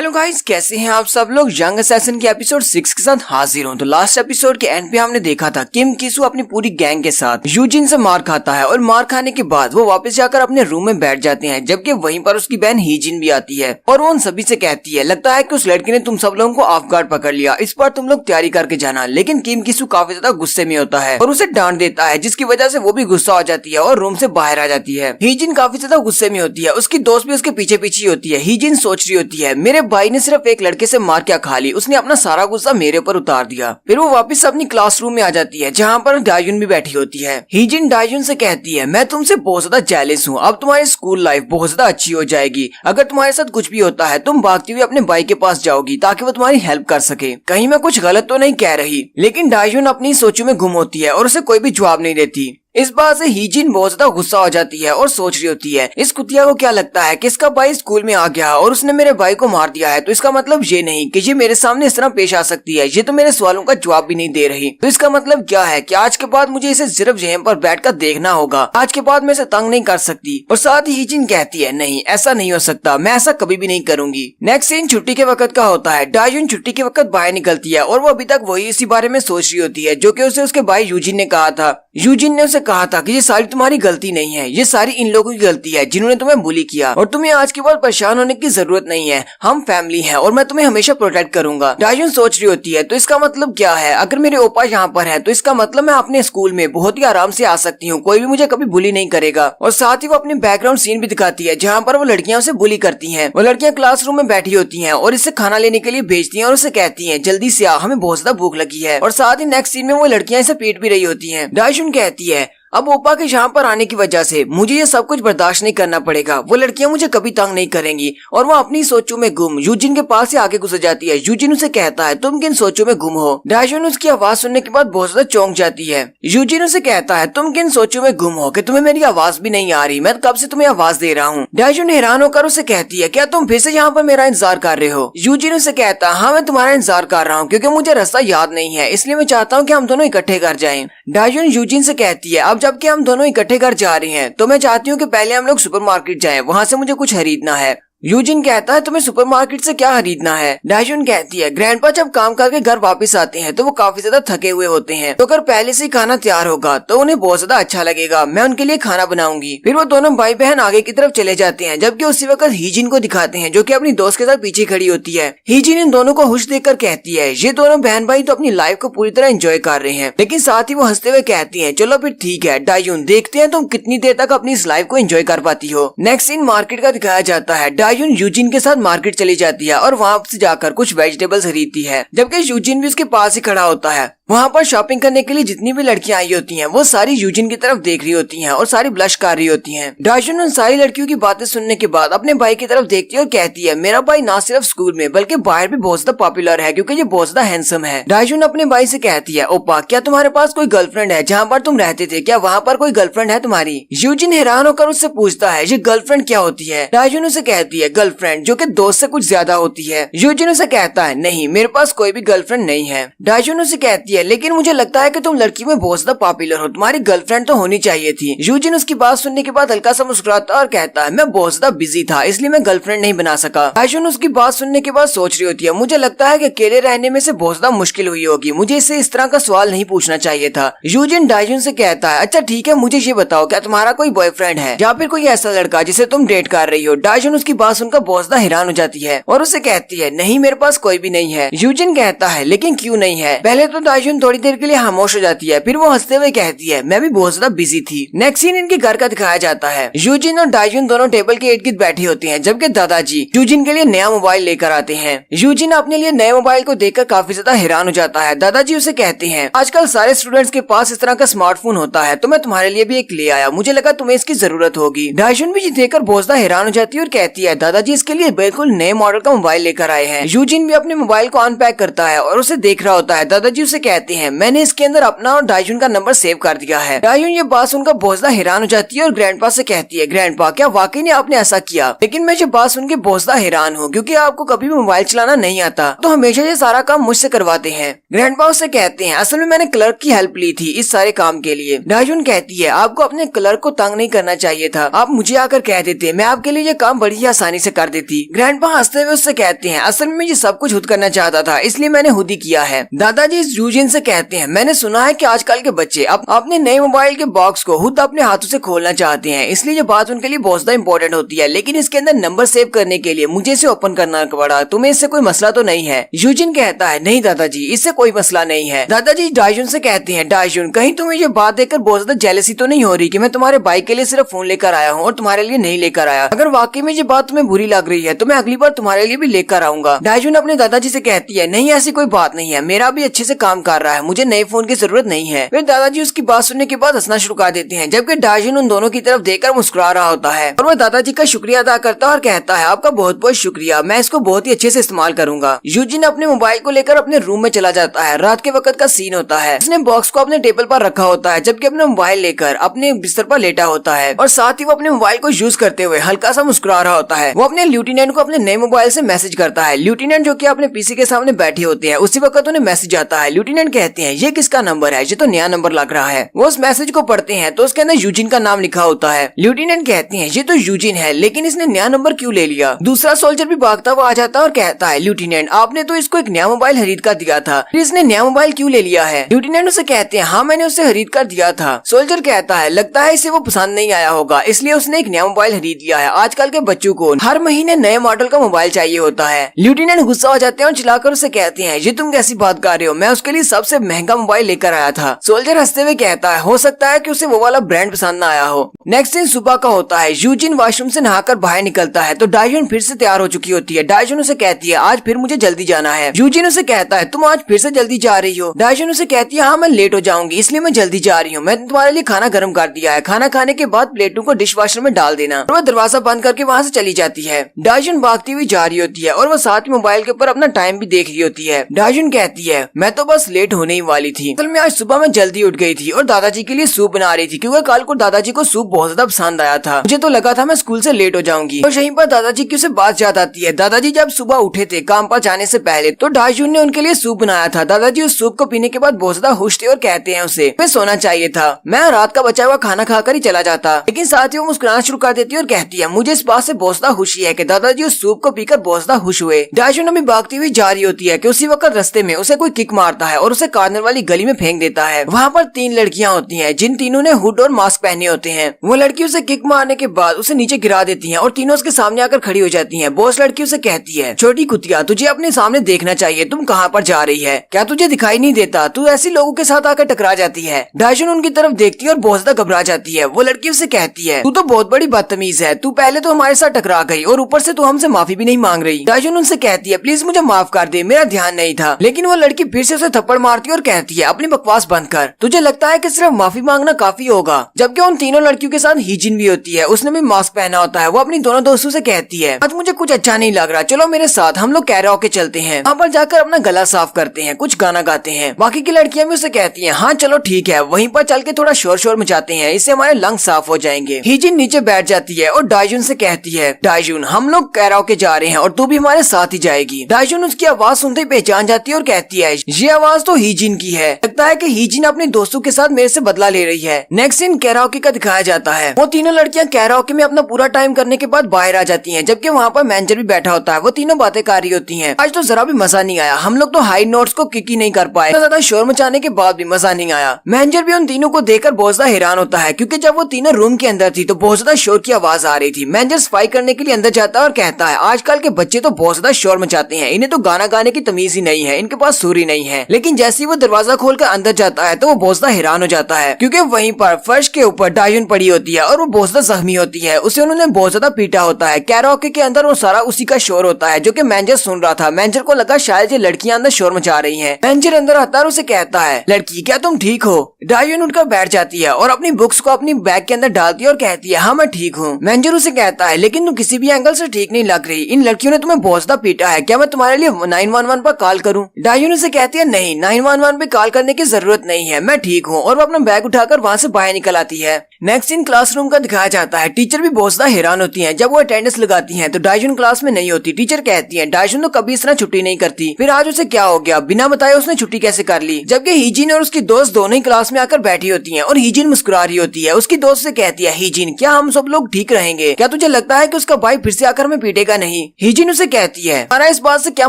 Hello guys, कैसे हैं आप सब लोग। यंग असैसिन के एपिसोड 6 के साथ हाजिर हूं। तो लास्ट एपिसोड के एंड पे हमने देखा था किम किसू अपनी पूरी गैंग के साथ यूजिन से मार खाता है और मार खाने के बाद वो वापस जाकर अपने रूम में बैठ जाते हैं, जबकि वहीं पर उसकी बहन हीजिन भी आती है और वो उन सभी से कहती है लगता है कि उस लड़की ने तुम सब लोगों को ऑफ गार्ड पकड़ लिया, इस पर तुम लोग तैयारी करके जाना। लेकिन किम किसू काफी ज्यादा गुस्से में होता है और उसे डांट देता है, जिसकी वजह से वो भी गुस्सा हो जाती है और रूम से बाहर आ जाती है। हीजिन काफी ज्यादा गुस्से में होती है, उसकी दोस्त भी उसके पीछे पीछे होती है। हीजिन सोच रही होती है मेरे भाई ने सिर्फ एक लड़के से मार क्या खा ली, उसने अपना सारा गुस्सा मेरे ऊपर उतार दिया। फिर वो वापस अपनी क्लासरूम में आ जाती है जहाँ पर डायुन भी बैठी होती है। हीजिन डायुन से कहती है मैं तुमसे बहुत ज्यादा जेलस हूँ, अब तुम्हारी स्कूल लाइफ बहुत ज्यादा अच्छी हो जाएगी। अगर तुम्हारे साथ कुछ भी होता है तुम भागती हुई अपने भाई के पास जाओगी ताकि वो तुम्हारी हेल्प कर सके। कहीं मैं कुछ गलत तो नहीं कह रही। लेकिन डायुन अपनी सोचों में गुम होती है और उसे कोई भी जवाब नहीं देती। इस बात से हीजिन बहुत ज्यादा गुस्सा हो जाती है और सोच रही होती है इस कुतिया को क्या लगता है कि इसका भाई स्कूल में आ गया और उसने मेरे भाई को मार दिया है, तो इसका मतलब ये नहीं कि ये मेरे सामने इस तरह पेश आ सकती है। ये तो मेरे सवालों का जवाब भी नहीं दे रही, तो इसका मतलब क्या है कि आज के बाद मुझे इसे सिर्फ यहीं पर बैठकर देखना होगा। आज के बाद मैं इसे तंग नहीं कर सकती। और साथ ही हीजिन कहती है नहीं, ऐसा नहीं हो सकता, मैं ऐसा कभी भी नहीं करूंगी। नेक्स्ट सीन छुट्टी के वक्त का होता है। डायुन छुट्टी के वक्त बाहर निकलती है और वो अभी तक वही इसी बारे में सोच रही होती है जो कि उसे उसके भाई यूजिन ने कहा था। यूजिन ने उसे कहा था कि ये सारी तुम्हारी गलती नहीं है, ये सारी इन लोगों की गलती है जिन्होंने तुम्हें बुली किया और तुम्हें आज के बाद परेशान होने की जरूरत नहीं है। हम फैमिली हैं और मैं तुम्हें हमेशा प्रोटेक्ट करूंगा। डायुन सोच रही होती है तो इसका मतलब क्या है, अगर मेरे ओपा यहाँ पर है तो इसका मतलब मैं अपने स्कूल में बहुत ही आराम से आ सकती हूँ, कोई भी मुझे कभी बुली नहीं करेगा। और साथ ही वो अपनी बैकग्राउंड सीन भी दिखाती है जहाँ पर वो लड़कियां उसे बुली करती है। वो लड़कियां क्लासरूम में बैठी होती है और इसे खाना लेने के लिए भेजती है और उसे कहती है जल्दी से आ, हमें बहुत ज्यादा भूख लगी है। और साथ ही नेक्स्ट सीन में वो लड़कियां इसे पीट भी रही होती है। डायुन कहती है अब ओपा के यहाँ पर आने की वजह से मुझे ये सब कुछ बर्दाश्त नहीं करना पड़ेगा, वो लड़कियां मुझे कभी तंग नहीं करेंगी। और वो अपनी सोचों में गुम यूजिन के पास से आगे गुजर जाती है। यूजिन उसे कहता है तुम किन सोचों में गुम हो। डायुन उसकी आवाज सुनने के बाद बहुत ज्यादा चौंक जाती है। यूजिन उसे कहता है तुम किन सोचों में गुम हो कि तुम्हें मेरी आवाज भी नहीं आ रही, मैं कब से तुम्हें आवाज दे रहा हूँ। डायुन हैरान होकर उसे कहती है क्या तुम फिर से यहाँ पर मेरा इंतजार कर रहे हो। यूजिन उसे कहता है हाँ मैं तुम्हारा इंतजार कर रहा हूँ क्योंकि मुझे रास्ता याद नहीं है, इसलिए मैं चाहता हूँ कि हम दोनों इकट्ठे घर जाएं। डायुन यूजिन से कहती है अब जबकि हम दोनों इकट्ठे घर जा रहे हैं तो मैं चाहती हूँ कि पहले हम लोग सुपरमार्केट जाएं, वहाँ से मुझे कुछ खरीदना है। यूजिन कहता है तुम्हें सुपरमार्केट से क्या खरीदना है। डायुन कहती है ग्रैंडपा जब काम करके घर वापस आते हैं तो वो काफी ज्यादा थके हुए होते हैं, तो अगर पहले से ही खाना तैयार होगा तो उन्हें बहुत ज्यादा अच्छा लगेगा, मैं उनके लिए खाना बनाऊंगी। फिर वो दोनों भाई बहन आगे की तरफ चले जाते हैं, जबकि उसी वक्त हीजिन को दिखाते हैं जो कि अपनी दोस्त के साथ पीछे खड़ी होती है। हीजिन इन दोनों को खुश देखकर कहती है ये दोनों बहन भाई तो अपनी लाइफ को पूरी तरह एंजॉय कर रहे हैं। लेकिन साथ ही वो हंसते हुए कहती है चलो फिर ठीक है डायुन, देखते हैं तुम कितनी देर तक अपनी इस लाइफ को एंजॉय कर पाती हो। नेक्स्ट सीन मार्केट का दिखाया जाता है। डायुन यूजिन के मार्केट चली जाती है और वहाँ से जाकर कुछ वेजिटेबल्स खरीदती है, जबकि यूजिन भी उसके पास ही खड़ा होता है। वहाँ पर शॉपिंग करने के लिए जितनी भी लड़कियां आई होती हैं वो सारी यूजिन की तरफ देख रही होती हैं और सारी ब्लश कर रही होती हैं। डायुन उन सारी लड़कियों की बातें सुनने के बाद अपने भाई की तरफ देखती है और कहती है मेरा भाई ना सिर्फ स्कूल में बल्कि बाहर भी बहुत ज्यादा पॉपुलर है क्योंकि ये बहुत ज्यादा हैंडसम है। डायुन अपने भाई से कहती है ओपा क्या तुम्हारे पास कोई गर्लफ्रेंड है, जहाँ पर तुम रहते थे क्या वहाँ पर कोई गर्लफ्रेंड है तुम्हारी। यूजिन हैरान होकर उससे पूछता है ये गर्लफ्रेंड क्या होती है। डायुन उसे कहती है गर्लफ्रेंड जो कि दोस्त से कुछ ज्यादा होती है। यूजिन उसे कहता है नहीं मेरे पास कोई भी गर्लफ्रेंड नहीं है। डायुन उसे कहती है लेकिन मुझे लगता है कि तुम लड़की में बहुत ज्यादा पॉपुलर हो, तुम्हारी गर्लफ्रेंड तो होनी चाहिए थी। यूजिन उसकी बात सुनने के बाद हल्का सा मुस्कुराता और कहता है मैं बहुत ज्यादा बिजी था इसलिए मैं गर्लफ्रेंड नहीं बना सका। डायुन उसकी बात सुनने के बाद सोच रही होती है मुझे लगता है कि अकेले रहने में से बहुत ज्यादा मुश्किल हुई होगी, मुझे इससे इस तरह का सवाल नहीं पूछना चाहिए था। यूजिन डायुन से कहता है अच्छा ठीक है मुझे ये बताओ क्या तुम्हारा कोई बॉयफ्रेंड है या फिर कोई ऐसा लड़का जिसे तुम डेट कर रही हो। डायुन उसकी बात सुनकर बहुत ज्यादा हैरान हो जाती है और उसे कहती है नहीं मेरे पास कोई भी नहीं है। यूजिन कहता है लेकिन क्यों नहीं है। पहले तो डायुन थोड़ी देर के लिए खामोश हो जाती है, फिर वो हंसते हुए कहती है मैं भी बहुत ज्यादा बिजी थी। नेक्स्ट सीन इनके घर का दिखाया जाता है। यूजिन और डायुन दोनों टेबल के इर्द गिर्द बैठी होती हैं, जबकि दादाजी यूजिन के लिए नया मोबाइल लेकर आते हैं। यूजिन अपने लिए नए मोबाइल को देखकर काफी ज्यादा हैरान हो जाता है। दादाजी उसे कहते हैं आजकल सारे स्टूडेंट्स के पास इस तरह का स्मार्टफोन होता है तो मैं तुम्हारे लिए भी एक ले आया, मुझे लगा तुम्हें इसकी जरूरत होगी। डायुन भी ये देखकर बहुत ज्यादा हैरान हो जाती है और कहती है दादाजी इसके लिए बिल्कुल नए मॉडल का मोबाइल लेकर आए हैं। यूजिन भी अपने मोबाइल को अनपैक करता है और उसे देख रहा होता है। दादाजी उसे कहते हैं मैंने इसके अंदर अपना और डाइजुन का नंबर सेव कर दिया है। डाइजुन ये बात सुनकर बहुत ज्यादा हैरान हो जाती है और ग्रैंडपा से कहती है ग्रैंडपा क्या वाकई ने आपने ऐसा किया? लेकिन मैं ये बात सुन के बहुत ज्यादा हैरान हूँ क्योंकि आपको कभी भी मोबाइल चलाना नहीं आता तो हमेशा ये सारा काम मुझसे करवाते हैं। ग्रैंडपा उससे कहते हैं असल में मैंने क्लर्क की हेल्प ली थी इस सारे काम के लिए। डाइजुन कहती है आपको अपने क्लर्क को तंग नहीं करना चाहिए था, आप मुझे आकर कह देते, मैं आपके लिए ये काम बड़ी ही आसानी से कर देती। ग्रैंडपा हंसते हुए उससे कहते हैं असल में ये सब कुछ खुद करना चाहता था इसलिए मैंने खुद ही किया है। दादाजी यूजिन से कहते हैं मैंने सुना है कि आजकल के बच्चे अपने नए मोबाइल के बॉक्स को खुद अपने हाथों से खोलना चाहते हैं, इसलिए ये बात उनके लिए बहुत ज्यादा इंपॉर्टेंट होती है, लेकिन इसके अंदर नंबर सेव करने के लिए मुझे इसे ओपन करना पड़ा। तुम्हें इससे कोई मसला तो नहीं है? यूजिन कहता है नहीं दादाजी इससे कोई मसला नहीं है। दादाजी डाइजुन से कहते हैं डाइजुन कहीं तुम्हें ये बात देखकर बहुत ज्यादा जेलसी तो नहीं हो रही कि मैं तुम्हारे बाइक के लिए सिर्फ फोन लेकर आया हूँ और तुम्हारे लिए नहीं लेकर आया? अगर वाकई में ये बात तुम्हें बुरी लग रही है तो मैं अगली बार तुम्हारे लिए भी लेकर आऊंगा। डाइजुन अपने दादाजी से कहती है नहीं ऐसी कोई बात नहीं है, मेरा भी अच्छे से काम कर रहा है, मुझे नए फोन की जरूरत नहीं है। फिर दादाजी उसकी बात सुनने के बाद हंसना शुरू कर देते हैं जबकि डाइजुन उन दोनों की तरफ देखकर मुस्कुरा रहा होता है और वह दादाजी का शुक्रिया अदा करता है और कहता है आपका बहुत बहुत शुक्रिया, मैं इसको बहुत ही अच्छे से इस्तेमाल करूंगा। यूजिन अपने मोबाइल को लेकर अपने रूम में चला जाता है। रात के वक्त का सीन होता है। उसने बॉक्स को अपने टेबल पर रखा होता है जबकि अपना मोबाइल लेकर अपने बिस्तर पर लेटा होता है और साथ ही वो अपने मोबाइल को यूज करते हुए हल्का सा मुस्कुरा रहा होता है। वो अपने लेफ्टिनेंट को अपने नए मोबाइल से मैसेज करता है। लेफ्टिनेंट जो कि अपने पीसी के सामने बैठे होते हैं उसी वक्त उन्हें मैसेज आता है। लेफ्टिनेंट कहते हैं ये किसका नंबर है, ये तो नया नंबर लग रहा है। वो उस मैसेज को पढ़ते हैं तो उसके अंदर यूजिन का नाम लिखा होता है। लेफ्टिनेंट कहते हैं ये तो यूजिन है लेकिन इसने नया नंबर क्यों ले लिया? दूसरा सोल्जर भी भागता हुआ आ जाता है और कहता है लेफ्टिनेंट आपने तो इसको एक नया मोबाइल खरीद कर दिया था, फिर इसने नया मोबाइल क्यों ले लिया है? लेफ्टिनेंट उसे कहते हैं हाँ मैंने उसे खरीद कर दिया था। सोल्जर कहता है लगता है इसे वो पसंद नहीं आया होगा इसलिए उसने एक नया मोबाइल खरीद लिया है। आजकल के बच्चों को हर महीने नए मॉडल का मोबाइल चाहिए होता है। लेफ्टिनेंट गुस्सा हो जाते हैं और चिल्लाकर उसे कहते हैं ये तुम कैसी बात कर रहे हो, मैं उसके लिए सबसे महंगा मोबाइल लेकर आया था। सोल्जर हंसते हुए कहता है हो सकता है कि उसे वो वाला ब्रांड पसंद न आया हो। नेक्स्ट दिन सुबह का होता है। यूजिन वॉशरूम से नहाकर बाहर निकलता है तो डाइजुन फिर से तैयार हो चुकी होती है। डाइजुन उसे कहती है आज फिर मुझे जल्दी जाना है। यूजिन उसे कहता है तुम आज फिर से जल्दी जा रही हो? डाइजुन उसे कहती है हाँ मैं लेट हो जाऊंगी इसलिए मैं जल्दी जा रही हूँ, मैं तुम्हारे लिए खाना गर्म कर दिया है, खाना खाने के बाद प्लेटों को डिश वॉशर में डाल देना। वह दरवाजा बंद करके वहाँ से चली जाती है। डाइजुन भागती हुई जा रही होती है और वह साथ में मोबाइल के ऊपर अपना टाइम भी देख रही होती है। डाइजुन कहती है मैं तो बस लेट होने ही वाली थी, असल में आज सुबह मैं जल्दी उठ गई थी और दादाजी के लिए सूप बना रही थी क्योंकि कल को दादाजी को सूप बहुत ज्यादा पसंद आया था। मुझे तो लगा था मैं स्कूल से लेट हो जाऊंगी और यहीं पर दादाजी की उसे बात याद आती है। दादाजी जब सुबह उठे थे काम पर जाने से पहले तो डाइजुन ने उनके लिए सूप बनाया था। दादाजी उस सूप को पीने के बाद बहुत ज्यादा खुश थे और कहते हैं उसे मैं सोना चाहिए था, मैं रात का बचा हुआ खाना खाकर ही चला जाता। लेकिन साथ ही वो मुस्कुराना शुरू कर देती है और कहती है मुझे इस बात से बहुत ज्यादा खुशी है कि दादाजी उस सूप को पीकर बहुत ज्यादा खुश हुए। डाइजुन अभी भागती हुई जा रही होती है कि उसी वक्त रास्ते में उसे कोई किक मारता है और उसे कॉर्नर वाली गली में फेंक देता है। वहाँ पर 3 लड़कियाँ होती हैं जिन तीनों ने हुड और मास्क पहने होते हैं। वो लड़की उसे किक मारने के बाद उसे नीचे गिरा देती हैं और तीनों उसके सामने आकर खड़ी हो जाती हैं। बॉस लड़की उसे कहती है छोटी कुतिया तुझे अपने सामने देखना चाहिए, तुम कहाँ पर जा रही है, क्या तुझे दिखाई नहीं देता, तू ऐसे लोगों के साथ आकर टकरा जाती है। डाइजुन उनकी तरफ देखती है और बहुत ज्यादा घबरा जाती है। वो लड़की उसे कहती है तू तो बहुत बड़ी बदतमीज है, तू पहले तो हमारे साथ टकरा गई और ऊपर से तू हमसे माफी भी नहीं मांग रही। डाइजुन उनसे कहती है प्लीज मुझे माफ कर दे, मेरा ध्यान नहीं था। लेकिन वो लड़की फिर से उसे थप्पड़ मारती है और कहती है अपनी बकवास बंद कर, तुझे लगता है कि सिर्फ माफी मांगना काफी होगा। जबकि उन तीनों लड़कियों के साथ हीजिन भी होती है, उसने भी मास्क पहना होता है। वो अपनी दोनों दोस्तों से कहती है आज मुझे कुछ अच्छा नहीं लग रहा, चलो मेरे साथ, हम लोग कैराओके चलते हैं, वहाँ पर जाकर अपना गला साफ करते हैं, कुछ गाना गाते हैं। बाकी की लड़कियां भी उसे कहती हैं हाँ चलो ठीक है, वहीं पर चल के थोड़ा शोर शोर मचाते हैं, इससे हमारे लंग साफ हो जाएंगे। हीजिन नीचे बैठ जाती है और डाइजुन से कहती है डाइजुन हम लोग कैराओके जा रहे हैं और तू भी हमारे साथ ही जाएगी। डाइजुन उसकी आवाज सुनते ही पहचान जाती है और कहती है ये आवाज तो हीजिन की है, लगता है कि हीजिन अपने दोस्तों के साथ मेरे से बदला ले रही है। नेक्स्ट सीन कैराओके का दिखाया जाता है। वो तीनों लड़कियां कैराओके में अपना पूरा टाइम करने के बाद बाहर आ जाती हैं, जबकि वहाँ पर मैनेजर भी बैठा होता है। वो तीनों बातें कर रही होती हैं आज तो जरा भी मजा नहीं आया, हम लोग तो हाई नोट्स को किक ही नहीं कर पाए, ज्यादा शोर मचाने के बाद भी मजा नहीं आया। मैनेजर भी उन तीनों को देखकर बहुत ज्यादा हैरान होता है क्योंकि जब वो तीनों रूम के अंदर थी तो बहुत ज्यादा शोर की आवाज आ रही थी। मैनेजर सफाई करने के लिए अंदर जाता है और कहता है आजकल के बच्चे तो बहुत ज्यादा शोर मचाते हैं, इन्हें तो गाना गाने की तमीज ही नहीं है, इनके पास सुर ही नहीं है। लेकिन जैसे ही वो दरवाजा खोलकर अंदर जाता है तो वो बहुत ज्यादा हैरान हो जाता है क्योंकि वहीं पर फर्श के ऊपर डाइजुन पड़ी होती है और वो बहुत ज्यादा जख्मी होती है, उसे उन्होंने बहुत ज्यादा पीटा होता है। कैराओके के अंदर वो सारा उसी का शोर होता है जो कि मैनेजर सुन रहा था। मैनेजर को लगा शायद ये लड़कियां अंदर शोर मचा रही हैं। मैनेजर अंदर आता है और उसे कहता है लड़की क्या तुम ठीक हो? डाइजुन उठकर बैठ जाती है और अपनी बुक्स को अपनी बैग के अंदर डालती है और कहती है हाँ मैं ठीक हूँ। मैनेजर उसे कहता है लेकिन तुम किसी भी एंगल से ठीक नहीं लग रही, इन लड़कियों ने तुम्हें बहुत ज्यादा पीटा है, क्या मैं तुम्हारे लिए 911 पर कॉल करूँ? डाइजुन उसे कहती है नहीं, 911 पे कॉल करने की जरूरत नहीं है, मैं ठीक हूँ। और वो अपना बैग उठाकर वहाँ से बाहर निकल आती है। नेक्स्ट सीन क्लासरूम का दिखाया जाता है। टीचर भी बहुत ज्यादा हैरान होती हैं जब वो अटेंडेंस लगाती हैं तो डाइजुन क्लास में नहीं होती। टीचर कहती है डाइजुन तो कभी इस तरह छुट्टी नहीं करती, फिर आज उसे क्या हो गया, बिना बताए उसने छुट्टी कैसे कर ली। जबकि हीजिन और उसकी दोस्त दोनों ही क्लास में आकर बैठी होती हैं और हीजिन मुस्कुरा रही होती है। उसकी दोस्त से कहती है हीजिन क्या हम सब लोग ठीक रहेंगे, क्या तुझे लगता है कि उसका भाई फिर से आकर हमें पीटेगा नहीं। हीजिन उसे कहती है हमारा इस बात से क्या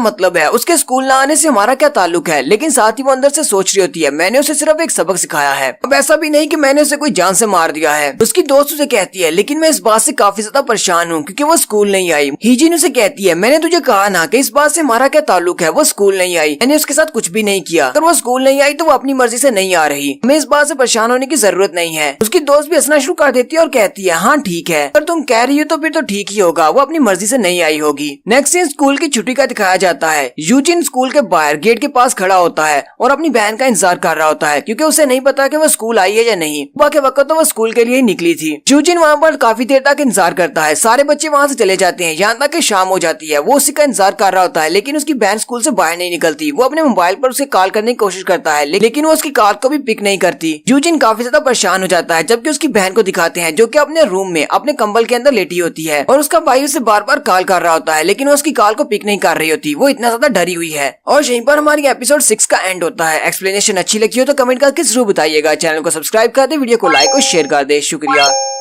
मतलब है, उसके स्कूल न आने से हमारा क्या ताल्लुक है। लेकिन साथ ही वो अंदर से सोच रही होती है मैंने उसे सिर्फ एक सबक सिखाया है, अब ऐसा भी नहीं कि मैंने उसे कोई जान से मार दिया है। उसकी दोस्त उसे कहती है लेकिन मैं इस बात से काफी ज्यादा परेशान हूँ क्योंकि वो स्कूल नहीं आई। हीजिन उसे कहती है मैंने तुझे कहा ना कि इस बात से हमारा क्या ताल्लुक है, वो स्कूल नहीं आई, मैंने उसके साथ कुछ भी नहीं किया। अगर वो स्कूल नहीं आई तो वो अपनी मर्जी से नहीं आ रही, हमें इस बात से परेशान होने की जरूरत नहीं है। उसकी दोस्त भी हंसना शुरू कर देती है और कहती है हाँ ठीक है, पर तुम कह रही हो तो फिर तो ठीक ही होगा, वो अपनी मर्जी से नहीं आई होगी। नेक्स्ट सीन स्कूल की छुट्टी का दिखाया जाता है। यूजिन स्कूल के बाहर गेट के पास खड़ा होता है और अपनी बहन का इंतजार कर रहा होता है क्योंकि उसे नहीं पता कि वो स्कूल आई है या नहीं। बाकी वक्त तो वो स्कूल के लिए ही निकली थी। यूजिन वहाँ पर काफी देर तक इंतजार करता है, सारे बच्चे वहाँ से चले जाते हैं यहाँ तक कि शाम हो जाती है। वो उसी का इंतजार कर रहा होता है लेकिन उसकी बहन स्कूल से बाहर नहीं निकलती। वो अपने मोबाइल पर उसे कॉल करने की कोशिश करता है लेकिन वो उसकी कॉल को भी पिक नहीं करती। यूजिन काफी ज्यादा परेशान हो जाता है जबकि उसकी बहन को दिखाते हैं जो कि अपने रूम में अपने कंबल के अंदर लेटी होती है और उसका भाई उसे बार बार कॉल कर रहा होता है लेकिन वो उसकी कॉल को पिक नहीं कर रही होती, वो इतना ज्यादा डरी हुई है। और यहीं पर हमारी एपिसोड 6 का एंड होता है। एक्सप्लेनेशन अच्छी लगी हो तो कमेंट करके जरूर बताइएगा। चैनल को सब्सक्राइब कर दे, वीडियो को लाइक और शेयर कर दे। शुक्रिया।